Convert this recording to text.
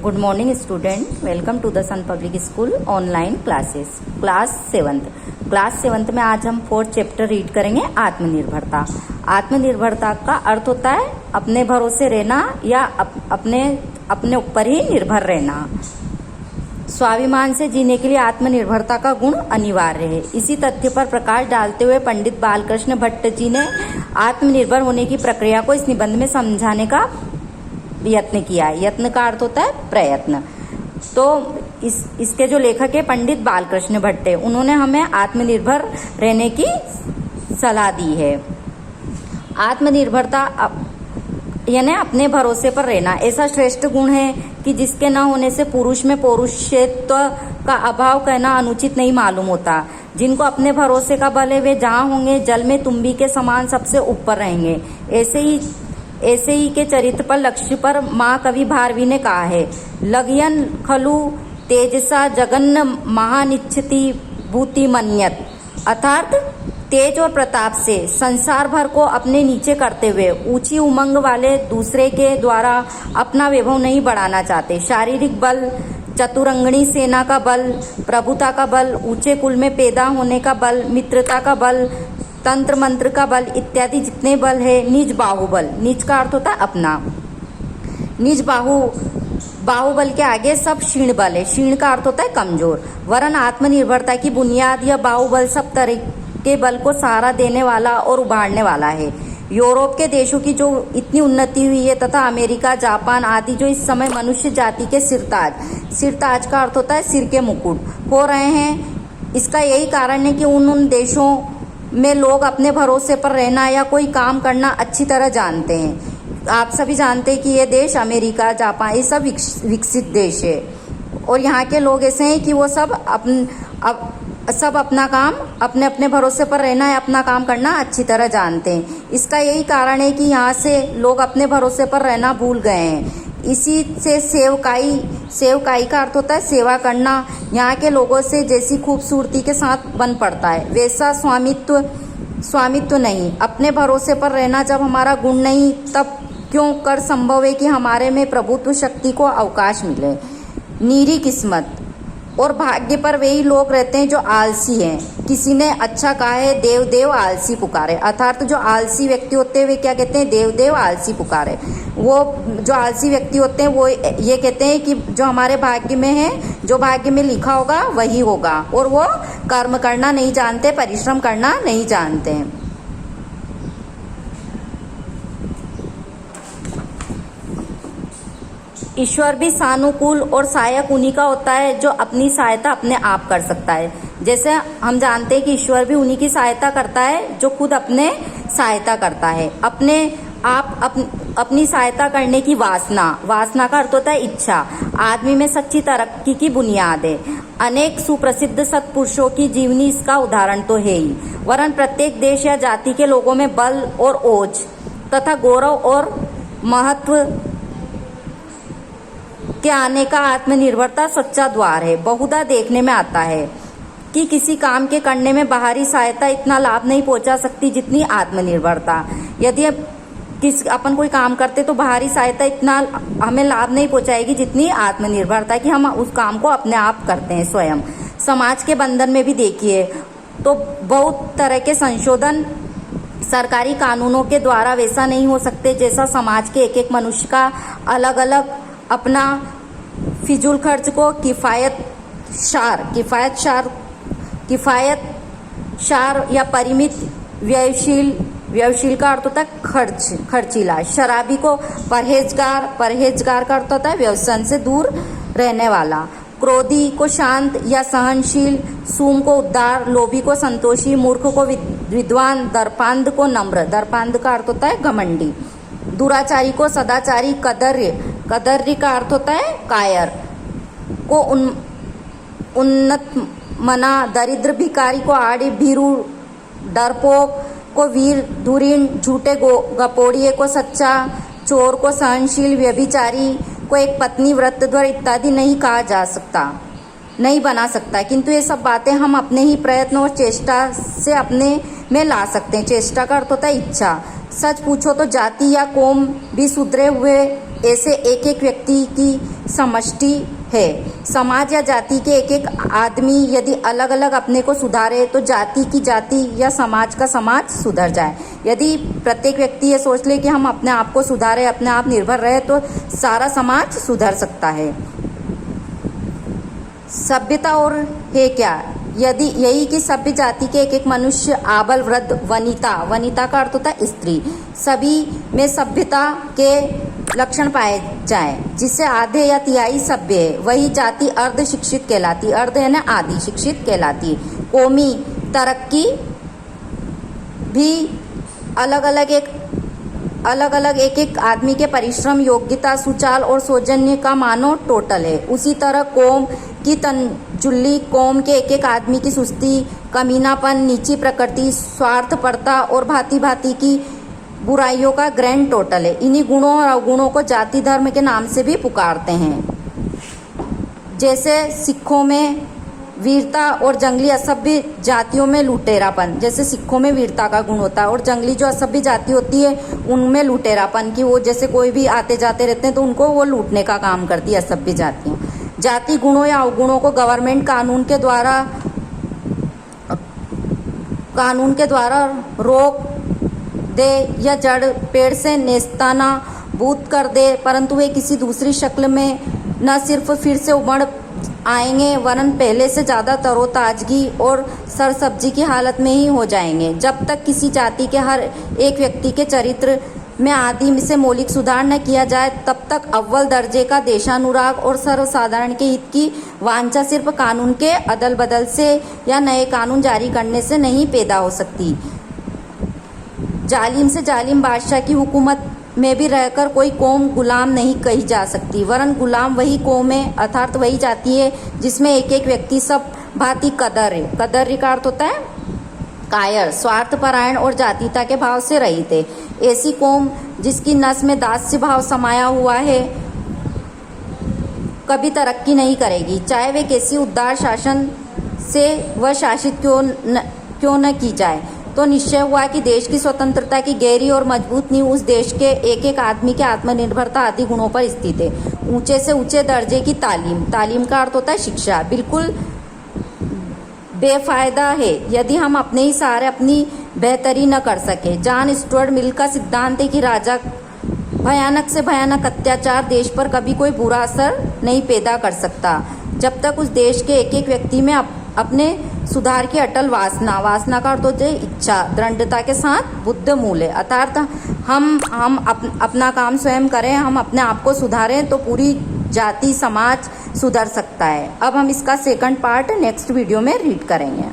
Good morning student, welcome to the Sun public school online classes. Class seventh में आज हम 4th chapter read करेंगे, आत्मनिर्भरता। आत्मनिर्भरता का अर्थ होता है अपने भरोसे रहना या अपने ऊपर ही निर्भर रहना। स्वाभिमान से जीने के लिए आत्मनिर्भरता का गुण अनिवार्य है। इसी तथ्य पर प्रकाश डालते हुए पंडित बालकृष्ण भट्ट जी ने आत्मनिर्भर होने की प्रक्रिया को इस निबंध में समझाने का यत्न किया है। यत्न का अर्थ होता है प्रयत्न। तो इसके जो लेखक है पंडित बालकृष्ण भट्ट, उन्होंने हमें आत्मनिर्भर रहने की सलाह दी है। आत्मनिर्भरता यानी अपने भरोसे पर रहना ऐसा श्रेष्ठ गुण है कि जिसके न होने से पुरुष में पौरुषत्व का अभाव कहना अनुचित नहीं मालूम होता। जिनको अपने भरोसे का बल है वे जहाँ होंगे जल में तुम्बी के समान सबसे ऊपर रहेंगे। ऐसे ही के चरित्र पर लक्ष्य पर माँ कवि भारवी ने कहा है, लगयन खलु तेजसा जगन्न महानिच्छति भूति मन्यत। अर्थात तेज और प्रताप से संसार भर को अपने नीचे करते हुए ऊंची उमंग वाले दूसरे के द्वारा अपना वैभव नहीं बढ़ाना चाहते। शारीरिक बल, चतुरंगणी सेना का बल, प्रभुता का बल, ऊंचे कुल में पैदा होने का बल, मित्रता का बल, तंत्र मंत्र का बल इत्यादि जितने बल है, निज बाहुबल, निज का अर्थ होता है अपना, निज बाहुबल के आगे सब क्षीण बल है। क्षीण का अर्थ होता है कमजोर। वरन आत्मनिर्भरता की बुनियाद यह बाहुबल सब तरह के बल को सहारा देने वाला और उभारने वाला है। यूरोप के देशों की जो इतनी उन्नति हुई है तथा अमेरिका, जापान आदि जो इस समय मनुष्य जाति के सिरताज का अर्थ होता है सिर के मुकुट हो रहे हैं, इसका यही कारण है कि उन देशों में लोग अपने भरोसे पर रहना या कोई काम करना अच्छी तरह जानते हैं। आप सभी जानते हैं कि ये देश अमेरिका, जापान ये सब विकसित देश है और यहाँ के लोग ऐसे हैं कि वो सब अपना काम अपने भरोसे पर रहना या अपना काम करना अच्छी तरह जानते हैं। इसका यही कारण है कि यहाँ से लोग अपने भरोसे पर रहना भूल गए हैं। इसी से सेवकाई का अर्थ होता है सेवा करना। यहाँ के लोगों से जैसी खूबसूरती के साथ बन पड़ता है वैसा स्वामित्व नहीं। अपने भरोसे पर रहना जब हमारा गुण नहीं, तब क्यों कर संभव है कि हमारे में प्रभुत्व शक्ति को अवकाश मिले। नीरी किस्मत और भाग्य पर वही लोग रहते हैं जो आलसी हैं। किसी ने अच्छा कहा है, देव देव आलसी पुकारे। अर्थात जो आलसी व्यक्ति होते हैं वे क्या कहते हैं, देव देव आलसी पुकारे। वो जो आलसी व्यक्ति होते हैं वो ये कहते हैं कि जो हमारे भाग्य में है, जो भाग्य में लिखा होगा वही होगा, और वो कर्म करना नहीं जानते, परिश्रम करना नहीं जानते हैं। ईश्वर भी सानुकूल और सहायक उन्हीं का होता है जो अपनी सहायता अपने आप कर सकता है। जैसे हम जानते हैं कि ईश्वर भी उन्हीं की सहायता करता है जो खुद अपने सहायता करता है। अपनी सहायता करने की वासना का अर्थ होता है इच्छा, आदमी में सच्ची तरक्की की बुनियाद है। अनेक सुप्रसिद्ध सत्पुरुषों की जीवनी इसका उदाहरण तो है ही। वरन प्रत्येक देश या जाति के लोगों में बल और ओज तथा गौरव और महत्व के आने का आत्मनिर्भरता सच्चा द्वार है। बहुधा देखने में आता है कि किसी काम के करने में बाहरी सहायता इतना लाभ नहीं पहुंचा सकती जितनी आत्मनिर्भरता। यदि अपन कोई काम करते तो बाहरी सहायता इतना हमें लाभ नहीं पहुंचाएगी जितनी आत्मनिर्भरता कि हम उस काम को अपने आप करते हैं स्वयं। समाज के बंधन में भी देखिए तो बहुत तरह के संशोधन सरकारी कानूनों के द्वारा वैसा नहीं हो सकते जैसा समाज के एक मनुष्य का अलग अलग अपना फिजूल खर्च को किफायतशार या परिमित व्ययशील का अर्थ होता है खर्चीला। शराबी को परहेजगार का अर्थ होता है व्यसन से दूर रहने वाला। क्रोधी को शांत या सहनशील, सूम को उदार, लोभी को संतोषी, मूर्ख को विद्वान, दर्पांध को नम्र, दर्पांध का अर्थ होता है घमंडी, दुराचारी को सदाचारी, कदर्य का अर्थ होता है कायर, को उन्नत मना, दरिद्र भिकारी को आड़ी, भीरू डरपोक को वीर, धुरीण झूठे गपोड़िए को सच्चा, चोर को सहनशील, व्यभिचारी को एक पत्नी, व्रतध्वर इत्यादि नहीं बना सकता। किंतु ये सब बातें हम अपने ही प्रयत्न और चेष्टा से अपने में ला सकते हैं। चेष्टा का अर्थ होता है इच्छा। सच पूछो तो जाति या कौम भी सुधरे हुए ऐसे एक एक व्यक्ति की समष्टि है। समाज या जाति के एक एक आदमी यदि अलग अलग अपने को सुधारे तो जाति की जाति या समाज का समाज सुधर जाए। यदि प्रत्येक व्यक्ति ये सोच ले कि हम अपने आप को सुधारे, अपने आप निर्भर रहे, तो सारा समाज सुधर सकता है। सभ्यता और है क्या? यदि यही कि सभ्य जाति के एक एक मनुष्य, आबल, वृद्ध, वनिता, वनिता का अर्थ होता है स्त्री, सभी में सभ्यता के लक्षण पाए जाएं, जिससे आधे या तिहाई सभ्य है, वही जाति अर्ध शिक्षित कहलाती। अर्ध है ना, आधी शिक्षित कहलाती। कौमी तरक्की भी अलग अलग एक एक आदमी के परिश्रम, योग्यता, सुचाल और सौजन्य का मानो टोटल है। उसी तरह कौम की तंजुल्ली कौम के एक एक आदमी की सुस्ती, कमीनापन, नीची प्रकृति, स्वार्थपरता और भांति भांति की बुराइयों का ग्रैंड टोटल है। इन्हीं गुणों और अवगुणों को जाति धर्म के नाम से भी पुकारते हैं। जैसे सिखों में वीरता और जंगली असभ्य जातियों में लुटेरापन। जैसे सिखों में वीरता का गुण होता है और जंगली जो असभ्य जाति होती है उनमें लुटेरापन की, वो जैसे कोई भी आते जाते रहते हैं तो उनको वो लूटने का काम करती है असभ्य जातियाँ। जाति गुणों या अवगुणों को गवर्नमेंट कानून के द्वारा रोक दे या जड़ पेड़ से नेस्तानाबूद कर दे, परंतु वे किसी दूसरी शक्ल में न सिर्फ फिर से उमड़ आएंगे वरन पहले से ज़्यादा तरोताजगी और सरसब्जी की हालत में ही हो जाएंगे। जब तक किसी जाति के हर एक व्यक्ति के चरित्र में आदि से मौलिक सुधार न किया जाए, तब तक अव्वल दर्जे का देशानुराग और सर्वसाधारण के हित की वांछा सिर्फ कानून के अदल बदल से या नए कानून जारी करने से नहीं पैदा हो सकती। जालिम से जालिम बादशाह की हुकूमत में भी रहकर कोई कौम गुलाम नहीं कही जा सकती, वरन गुलाम वही कौम है, अर्थात वही जाति है जिसमें एक एक व्यक्ति सब भांति कदर है। कदर का अर्थ होता है कायर, स्वार्थपरायण और जातीयता के भाव से रहित है। ऐसी कौम जिसकी नस में दास्य भाव समाया हुआ है कभी तरक्की नहीं करेगी, चाहे वे कैसी उदार शासन से वह शासित क्यों न की जाए। तो निश्चय हुआ कि देश की स्वतंत्रता की गहरी और मजबूत नींव उस देश के एक एक आदमी के आत्मनिर्भरता आदि गुणों पर स्थित है। ऊंचे से ऊंचे दर्जे की तालीम, तालीम का अर्थ होता है शिक्षा, बिल्कुल बेफायदा है यदि हम अपने ही सहारे अपनी बेहतरी न कर सके। जॉन स्टुअर्ट मिल का सिद्धांत है कि राजा भयानक से भयानक अत्याचार देश पर कभी कोई बुरा असर नहीं पैदा कर सकता, जब तक उस देश के एक एक व्यक्ति में अपने सुधार की अटल वासना का अर्थ होता है इच्छा, दृढ़ता के साथ बुद्ध मूल है। अर्थात हम अपना काम स्वयं करें, हम अपने आप को सुधारें तो पूरी जाति समाज सुधर सकता है। अब हम इसका सेकंड पार्ट नेक्स्ट वीडियो में रीड करेंगे।